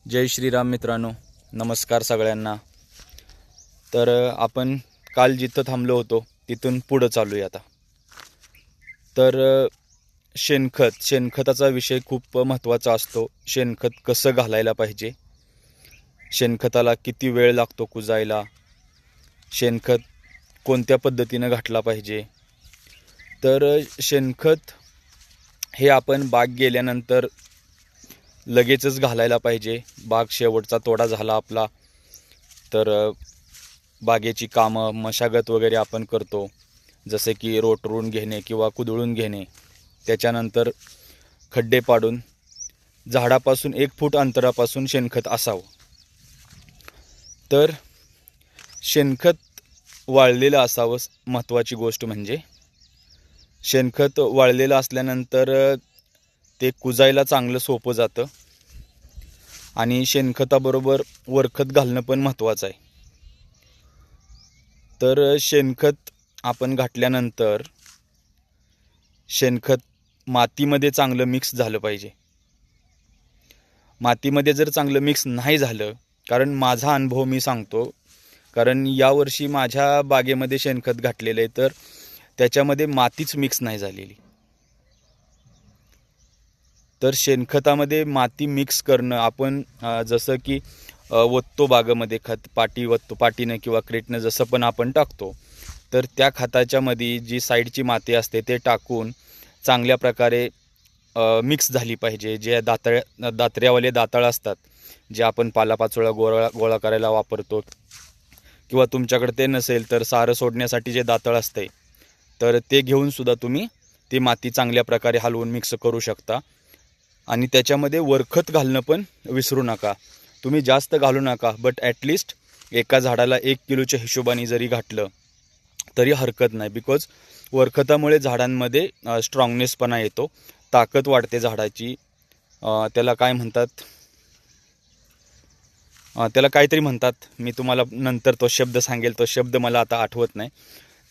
जय श्रीराम मित्रांनो, नमस्कार सगळ्यांना। तर आपण काल जिथं थांबलो होतो तिथून पुढे चालूया आता। तर शेणखताचा विषय खूप महत्त्वाचा असतो। शेणखत कसं घालायला पाहिजे, शेणखताला किती वेळ लागतो कुजायला, शेणखत कोणत्या पद्धतीने घातला पाहिजे। तर शेणखत हे आपण बाग गेल्यानंतर लगेचच घालायला पाहिजे। बाग शेवटचा तोडा झाला आपला तर बागेची कामं मशागत वगैरे आपण करतो, जसे की रोटरून घेणे किंवा कुदळून घेणे, त्याच्यानंतर खड्डे पाडून झाडापासून 1 फूट अंतरापासून शेणखत असावं। तर शेणखत वाळलेलं असावं। महत्त्वाची गोष्ट म्हणजे शेणखत वाळलेलं असल्यानंतर ते कुजायला चांगलं सोपं जातं आणि शेणखताबरोबर वरखत घालणं पण महत्त्वाचं आहे। तर शेणखत आपण घातल्यानंतर शेणखत मातीमध्ये चांगलं मिक्स झालं पाहिजे। मातीमध्ये जर चांगलं मिक्स नाही झालं, कारण माझा अनुभव मी सांगतो, कारण यावर्षी माझ्या बागेमध्ये शेणखत घातलेलं आहे तर त्याच्यामध्ये मातीच मिक्स नाही झालेली। तर शेणखतामध्ये माती मिक्स करणं आपण जसं की ओततो बागेमध्ये खत, पाटीनं किंवा क्रेटनं जसं पण आपण टाकतो, तर त्या खताच्यामध्ये जी साईडची माती असते ते टाकून चांगल्या प्रकारे मिक्स झाली पाहिजे। जे दात्र्यावाले दाताळ असतात, जे आपण पालापाचोळा गोळा करायला वापरतो, किंवा तुमच्याकडे ते नसेल तर सारं सोडण्यासाठी जे दाताळ असते तर ते घेऊन सुद्धा तुम्ही ती माती चांगल्या प्रकारे हलवून मिक्स करू शकता। आणि त्याच्यामध्ये वरखत घालणं पण विसरू नका। तुम्ही जास्त घालू नका, बट ॲटलिस्ट एका झाडाला 1 किलोच्या हिशोबाने जरी घातलं तरी हरकत नाही। बिकॉज वरखतामुळे झाडांमध्ये स्ट्रॉंगनेसपणा येतो, ताकद वाढते झाडाची। त्याला काय म्हणतात, त्याला काहीतरी म्हणतात, मी तुम्हाला नंतर तो शब्द सांगेल, तो शब्द मला आता आठवत नाही।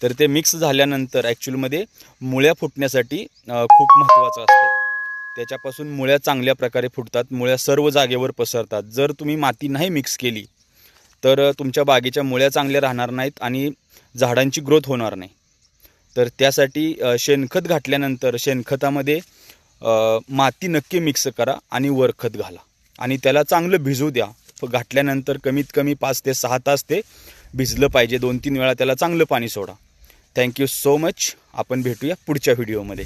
तर ते मिक्स झाल्यानंतर ॲक्च्युअलमध्ये मुळ्या फुटण्यासाठी खूप महत्त्वाचं असते। त्याच्यापासून मुळ्या चांगल्या प्रकारे फुटतात, मुळ्या सर्व जागेवर पसरतात। जर तुम्ही माती नाही मिक्स केली तर तुमच्या बागेच्या मुळ्या चांगल्या राहणार नाहीत आणि झाडांची ग्रोथ होणार नाही। तर त्यासाठी शेणखत घातल्यानंतर शेणखतामध्ये माती नक्की मिक्स करा आणि वरखत घाला आणि त्याला चांगलं भिजू द्या। घातल्यानंतर कमीत कमी 5 ते 6 तास ते भिजलं पाहिजे। 2-3 वेळा त्याला चांगलं पाणी सोडा। Thank you so much. आपण भेटूया पुढच्या व्हिडिओमध्ये।